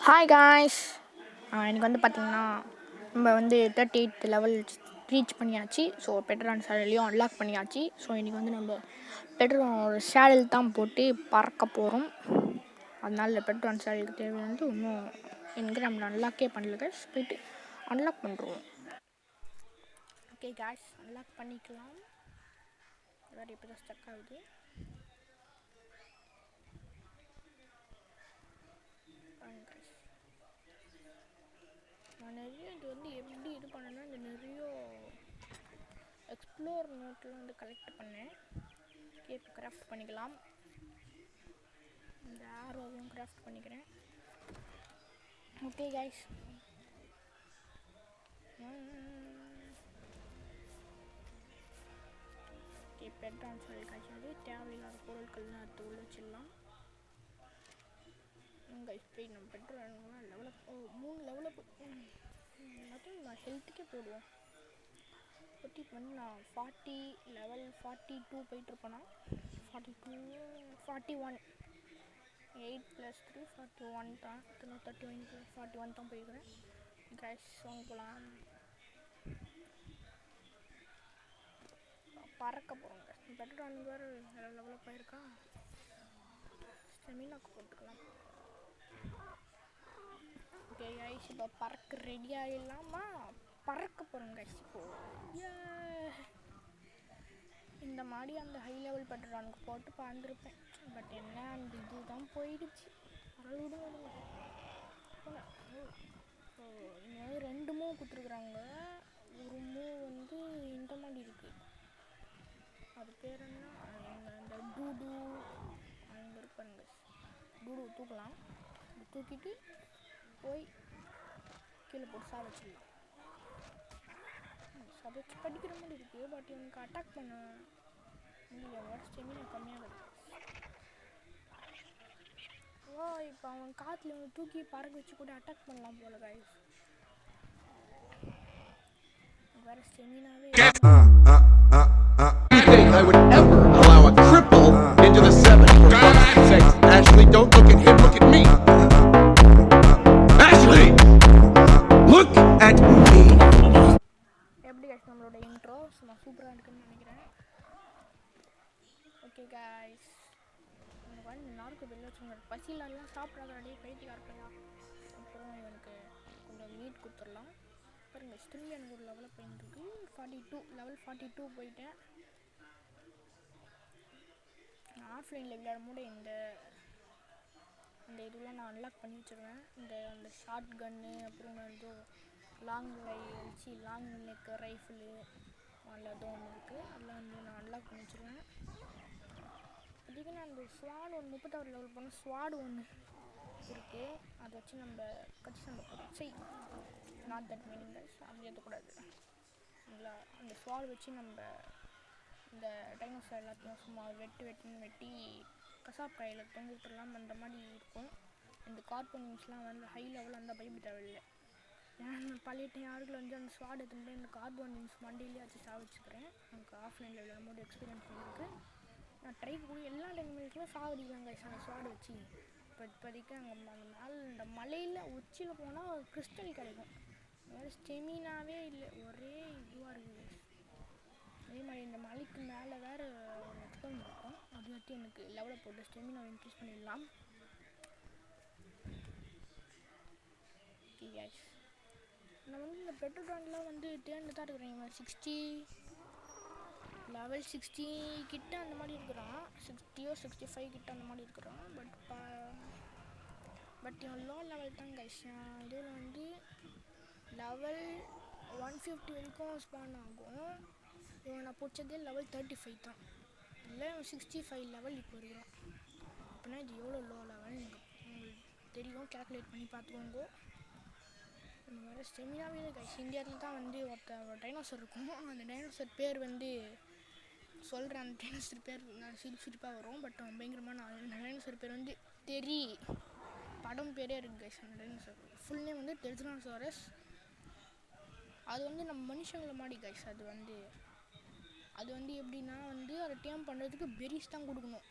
Hi guys. எனக்கு வந்து பார்த்திங்கன்னா நம்ம வந்து 38th லெவல் ரீச் பண்ணியாச்சு. ஸோ பெட்ரான் சேனல்லையும் அன்லாக் பண்ணியாச்சு. ஸோ இன்றைக்கி வந்து நம்ம பெட்ரானோட சேனல் தான் போட்டு பறக்க போகிறோம். அதனால பெட்ரான் சேனலுக்கு தேவையானது இன்னும் இன்கிராமில் அன்லாக்கே பண்ணல கைஸ். போய்ட்டு அன்லாக் பண்ணுறோம். ஓகே காய்ஸ், அன்லாக் பண்ணிக்கலாம். வேறு இப்போ தான் ஸ்டக் ஆகுது. நான் நிறைய இது வந்து எப்படி இது பண்ணேன்னா, இந்த நிறைய எக்ஸ்ப்ளோர் நோட்லாம் வந்து கலெக்ட் பண்ணேன். இப்போ கிராஃப்ட் பண்ணிக்கலாம். இந்த ஆரோவையும் கிராஃப்ட் பண்ணிக்கிறேன். ஓகே கைஸ், பெட்ரான் சேனல் காய்ச்சி தேவையில்லாத பொருட்கள்லாம் எடுத்து உள்ள வச்சிடலாம். கைஸ் போய் நம்ம பெட்ரான்லாம் லெவலப் 3 லெவலப் எல்லாத்தையும் நான் ஹெல்த்துக்கே போடுவோம். பட் இப்போ வந்து நான் 40 லெவல் 42 போயிட்டுருப்பேன்னா 41 8 + 3 41 தான். 31 41 தான் போயிருக்கிறேன். கைஸ் வாங்க போகலாம். பறக்க போகிறோம் கைஸ். பெட்ரான் வேறு லெவலப் போயிருக்கா. ஸ்டெமினாக்கு போட்டுக்கலாம். ஓகே கைஸ், இப்போ பறக்க ரெடி ஆகிடலாமா? பறக்க போகிறோம் கைஸ். இப்போது இந்த மாதிரி அந்த ஹை லெவல் பெட்ரானுக்கு போட்டு பறந்துருப்பேன். பட் என்ன அந்த இது தான் போயிடுச்சு. விடுங்க. இந்த மாதிரி 2 மூவ் கொடுத்துருக்குறாங்க. ஒரு மூவ் வந்து இந்த மாதிரி இருக்குது. அது பேர் என்ன, அந்த டூடு அங்கே இருப்பாங்க. டூடு தூக்கலாம். தூக்கிட்டு போய் கீழே போட்டு சாவச்சிடலாம். சதைச்சு படிக்கிற மாதிரி இருக்குது. பட் எனக்கு அட்டாக் பண்ண முடியல. ஸ்டெமினா கம்மியாகுது. இப்போ அவன் காற்றுல வந்து தூக்கி பறக்க வச்சு கூட அட்டாக் பண்ணலாம் போல கைஸ். வேறு ஸ்டெமினாவே I would ever allow a cripple into the 7. For God's sake, Ashley, don't look at him, look at me. Ashley! Look at me. எப்படி கைஸ் நம்மளோட இன்ட்ரோ சும்மா சூப்பராக இருக்குன்னு நினைக்கிறேன். ஓகே கைஸ், எனக்கு வந்து நாருக்கு வெளில வச்சுருங்க. பசிலெல்லாம் சாப்பிடாதே பைத்தியக்காரப்பையா. அப்புறம் எனக்கு கொஞ்சம் மீட் கொடுத்துடலாம். பாருங்க, ஸ்டில் எனக்கு ஒரு லெவலில் போயிட்டுருக்கு. 42 லெவல் 42 போயிட்டேன். நான் ஆஃப்லைனில் விளையாடும் போது இந்த இதெல்லாம் நான் அன்லாக் பண்ணி வச்சுருவேன். அந்த ஷார்ட் கன்னு, அப்புறம் வந்து லாங் நெக் ரைஃபிளு அதில் அதுவும் ஒன்று இருக்குது. அதெல்லாம் வந்து நான் அன்லாக் பண்ணி வச்சுருவேன். அதிகம் நான் அந்த ஸ்வாடு ஒன்று 36 லெவல் பண்ண ஸ்வாடு ஒன்று இருக்குது. அதை வச்சு நம்ம கட்சி சண்டை போகிறோம். நாட் தட் மீனிங் கைஸ், அப்படி ஏற்றக்கூடாது. இல்லை, அந்த ஸ்வாடு வச்சு நம்ம இந்த டைனோசர் எல்லாத்தையும் சும்மா வெட்டி கசாப் கையில் தொங்க விட்டுடலாம். அந்த மாதிரி இருக்கும். இந்த கார்போனிங்ஸ்லாம் வந்து ஹை லெவல் அந்த பயப்பட தேவையில்லை. ஏன்னா பழைய யாருக்குள்ள வந்து அந்த ஸ்வாட் எடுத்துகிட்டு இந்த கார்போனிங்ஸ் மண்டியிலே வச்சு சாவிச்சுக்கிறேன். எனக்கு ஆஃப்லைனில் விளையாடும்போது எக்ஸ்பீரியன்ஸ் பண்ணியிருக்கு. நான் ட்ரை கூட எல்லா டைமுமே சாவடிக்கலாங்க அந்த ஸ்வாடு வச்சு. இப்போதைக்கு அங்கே அந்த மேலே இந்த மலையில் உச்சியில் போனால் கிறிஸ்டல் கிடைக்கும். வேறு ஸ்டெமினாவே இல்லை, ஒரே இதுவாக இருக்குது. அதே மாதிரி இந்த மலைக்கு மேலே வேறு ஒரு எக்ஸ்டம் இருக்கும். அது வச்சு எனக்கு லெவலை போட்டு ஸ்டெமினாவை இன்க்ரீஸ் பண்ணிடலாம். ஓகே கைஸ், நான் வந்து இந்த பெட்ரோல் வந்து தேர்ந்து தான் இருக்கிறேன். 60 லெவல் 60 கிட்ட அந்த மாதிரி இருக்கிறான். 60 or 65 கிட்ட அந்த மாதிரி இருக்கிறான். பட் இவன் லோ லெவல் தான் கைஸ். இதில் வந்து லெவல் 150 வரைக்கும் ஸ்பான் ஆகும். இவன் நான் பிடிச்சதே லெவல் 35 தான். இல்லை, 65 லெவல் இப்போ இருக்கிறான். அப்படின்னா இது எவ்வளோ லோ லெவல் உங்களுக்கு தெரியும். கேல்குலேட் பண்ணி பார்த்துக்கோங்க. வேறு ஸ்டெமினாவே இல்லை கைஸ். இந்தியாவில் தான் வந்து ஒரு டைனோசர் இருக்கும். அந்த டைனோசர் பேர் வந்து சொல்கிறேன். அந்த டைனோசர் பேர் நான் சிரிப்பாக வரும். பட் பயங்கரமான அந்த டைனோசர் பேர் வந்து படம் பேரே இருக்குது கைஸ். அந்த டைனோசர் ஃபுல் நேம் வந்து டெரிஜினோசாரஸ். அது வந்து நம்ம மனுஷங்களை மாடி கைஸ். அது வந்து எப்படின்னா வந்து அதை டேம் பண்ணுறதுக்கு பெரிஸ் தான் கொடுக்கணும்.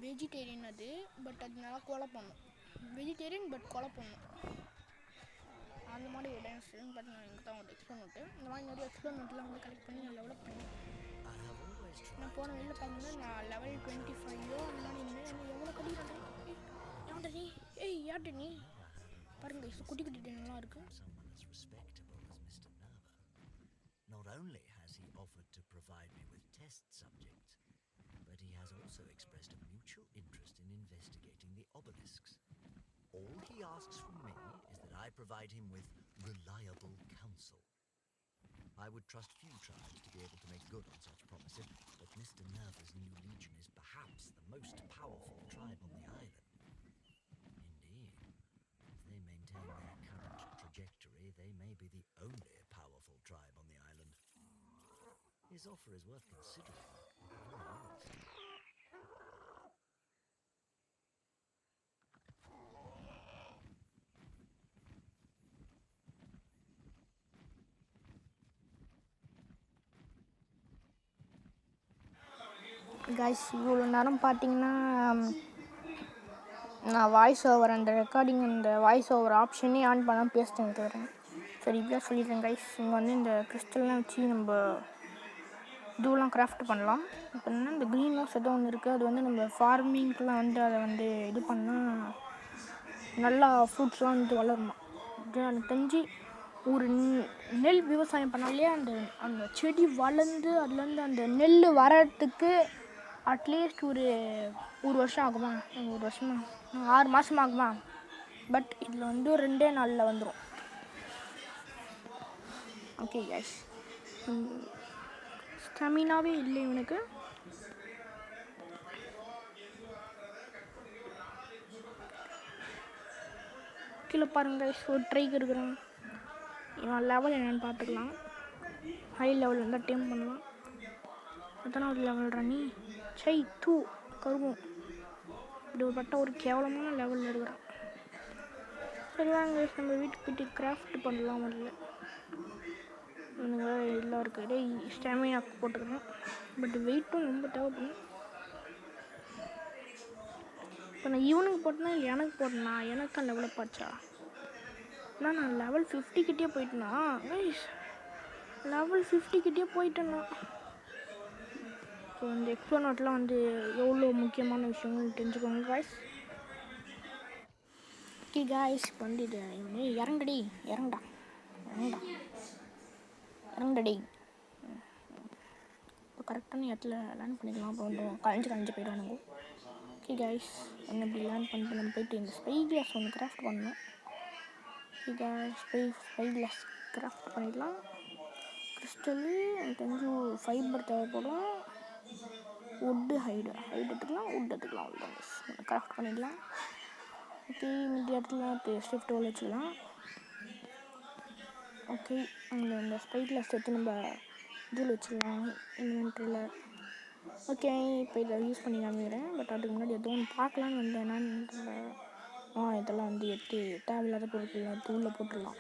வெஜிடேரியன் அது. பட் அது நல்லா கொலை பண்ணும். வெஜிடேரியன் பட் கொலை பண்ணும் அந்த மாதிரி ஒரு டைனோசர்னு பார்த்து நான் எனக்கு தான் ஒரு எக்ஸ்பெரிமெண்ட்டு இந்த மாதிரி நிறைய எக்ஸ்பெரிமெண்ட்லாம் வந்து கலெக்ட் பண்ணி நான் டெவலப் பண்ணேன். நான் போன வெளியில் பார்க்கும்போது நான் லெவல் 25 அந்த மாதிரி இருந்தேன். எனக்கு எவ்வளோ கடிக்கிறேன் ஏன்டா நீ ஏன்டா நீ பாருங்க குட்டி குட்டி டைனெலாம் இருக்குது. Not only has he offered to provide me with test subjects, but he has also expressed a mutual interest in investigating the obelisks. All he asks from me is that I provide him with reliable counsel. I would trust few tribes to be able to make good on such promises, but Mr. Nerva's new legion is perhaps the most powerful tribe on the island. Indeed, if they maintain their current trajectory, they may be the only powerful tribe on the island. His offer is worth considering. Guys இவ்வளோ நேரம் பார்த்தீங்கன்னா நான் voice over அந்த recording அந்த voice over ஆப்ஷனே on பண்ணால் பேசிட்டேன் தவிர. சரி இப்படியா சொல்லிடுறேன் கைஸ். இங்கே வந்து இந்த கிறிஸ்டல்லாம் வச்சு நம்ம இதுவெலாம் கிராஃப்ட் பண்ணலாம். இப்போ என்ன இந்த க்ரீன் ஹவுஸ் ஏதோ ஒன்று இருக்குது, அது வந்து நம்ம ஃபார்மிங்க்கெலாம் வந்து அதை வந்து இது பண்ணால் நல்லா ஃப்ரூட்ஸ்லாம் வந்து வளருமா. எனக்கு தெரிஞ்சு ஒரு நெல் விவசாயம் பண்ணாலே அந்த அந்த செடி வளர்ந்து அதுலேருந்து அந்த நெல் வரத்துக்கு அட்லீஸ்ட் ஒரு வருஷம் ஆகுமா, 1 வருஷமா 6 மாதம் ஆகுமா. பட் இதில் வந்து 2 நாளில் வந்துடும். ஓகே கைஸ், ஸ்டெமினாவே இல்லை இவனுக்கு. கீழே பாருங்க கைஸ், ஒரு ட்ரைக்கு இருக்கிறான். இவன் லெவல் என்னென்னு பார்த்துக்கலாம். ஹை லெவல் இருந்தால் டீம் பண்ணலாம். எத்தனாவது லெவல் ராணி சை தூ கருவும் இப்படி ஒரு பட்ட ஒரு கேவலமான லெவலில் இருக்கிறான். சரி வாங்க நம்ம வீட்டுக்கு போய்ட்டு கிராஃப்ட் பண்ணலாம். முதல்ல இதெல்லாம் இருக்குது. டே ஸ்டாமினா போட்டுக்கிறேன், பட் வெயிட்டும் ரொம்ப தேவைப்படும். இப்போ நான் இவனுக்கு போட்டேன்னா இல்லை எனக்கு போட்டேன்னா எனக்கு தான் லெவலப் ஆச்சா. ஆனால் நான் லெவல் 50 கிட்டே போயிட்டேன்னா கைஸ், லெவல் 50 கிட்டே போயிட்டேன்னா. ஸோ இந்த எக்ஸ்ப்ளோர்லாம் வந்து எவ்வளோ முக்கியமான விஷயங்கள் தெரிஞ்சுக்கோங்க கைஸ். ஓகே கைஸ், இப்போ வந்து இது இறங்கடி இறங்கடி இப்போ கரெக்டான இடத்துல லேர்ன் பண்ணிக்கலாம். அப்போ வந்து கலைஞ்சு போயிடுவானுங்க. ஓகே கைஸ், என்ன இப்படி லேர்ன் பண்ணிட்டு நம்ம போயிட்டு இந்த ஸ்பை கிளாஸ் ஒன்று கிராஃப்ட் பண்ணணும். ஓகே ஸ்பை கிளாஸ் கிராஃப்ட் பண்ணிடலாம். கிறிஸ்டலு எனக்கு தெரிஞ்சு ஃபைபர் தேவைப்படும். வுட்டு ஹைடு எடுத்துக்கலாம், அவ்வளோதான் கிராஃப்ட் பண்ணிடலாம். ஓகே இந்த இடத்துல ஸ்விஃப்ட் ரோல் வச்சுக்கலாம். ஓகே இந்த ஸ்பை கிளாஸ் எடுத்து நம்ம இதில் வச்சுக்கலாம் இன்வென்ட்ரியில். ஓகே இப்போ இதை யூஸ் பண்ணி காமிக்கிறேன். பட் அதுக்கு முன்னாடி எதுவும் ஒன்று பார்க்கலான்னு வந்தேன். என்னன்னு இதெல்லாம் வந்து எடுத்து தேவையில்லாத பொருட்கள் எடுத்து உள்ளே போட்டுடலாம்.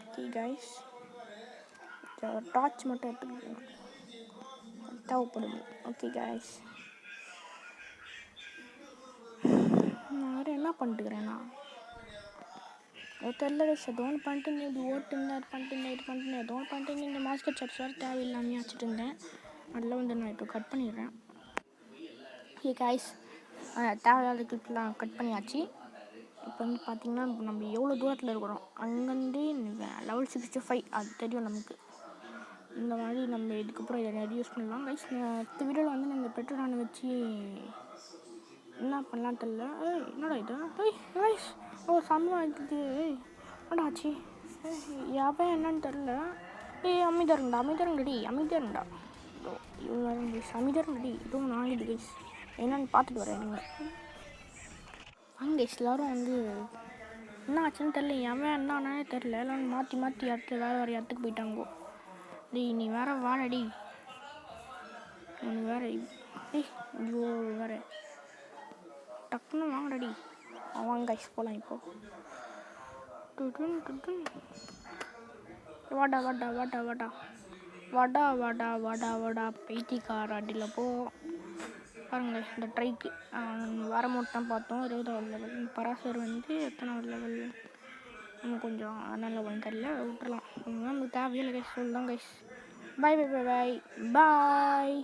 ஓகே கைஸ், டார்ச் மட்டும் எடுத்துக்கிட்டு தேவைப்படுது. ஓகே கைஸ், நான் வேறு என்ன பண்ணிட்டுக்கிறேன்னா தெரில கைஸ். ஏதோ ஒன்று பண்ணிட்டு இப்படி ஓட்டுருந்தேன், இது பண்ணிட்டு ஏதோ ஒன்று பண்ணிட்டு இந்த மாஸ்கட் சாப்ஸ் வேறு தேவையில்லாமே வச்சுட்டு இருந்தேன். அதில் வந்து நான் இப்போ கட் பண்ணிடுறேன். ஓகே கைஸ், தேவையில்லாத கிளிப்லாம் கட் பண்ணியாச்சு. இப்போ வந்து பார்த்திங்கன்னா இப்போ நம்ம எவ்வளோ தூரத்தில் இருக்கிறோம். அங்கேருந்து லெவல் 65 அது தெரியும் நமக்கு. இந்த மாதிரி நம்ம இதுக்கப்புறம் இதை நிறைய யூஸ் பண்ணலாம் கைஸ். அடுத்த வீடியோவில் வந்து நம்ம பெட்ரோலானை வச்சு என்ன பண்ணலான்னு தெரில. என்னடா இது கைஸ், சம்பளம் ஆகிடுது. என்னடா ஆச்சு யாவே என்னன்னு தெரில. அமைதியாருங்கடி இவ்வளோ கைஸ், அமைதியாருங்கடி. இதுவும் நான் ஆகிடுது கைஸ், என்னன்னு பார்த்துட்டு வரேன். நீங்கள் வாங்க கைஸ், எல்லோரும் வந்து என்ன ஆச்சுன்னு தெரில. எவன் என்னன்னே தெரில. எல்லோரும் மாற்றி இடத்துல வேறு இடத்துக்கு போயிட்டாங்கோ. நீ வேற வாடடி, உனக்கு வேற ஐயோ வேற டக்குன்னு வாங்கடி. வாங்க கைஸ் போகலாம். இப்போ வாடா பைத்தியக்கார அடியில் போ. பாருங்க இந்த ட்ரைக்கு வரமோட் தான் பார்த்தோம் 20வது லெவல். பராசர் வந்து எத்தனாவது லெவல் நம்ம கொஞ்சம் நல்ல லெவல் தெரியல, விட்டுறலாம். நமக்கு தேவையில்லை கைஸ், சொல்லலாம் கைஸ். பாய் பாய் பாய் பாய்.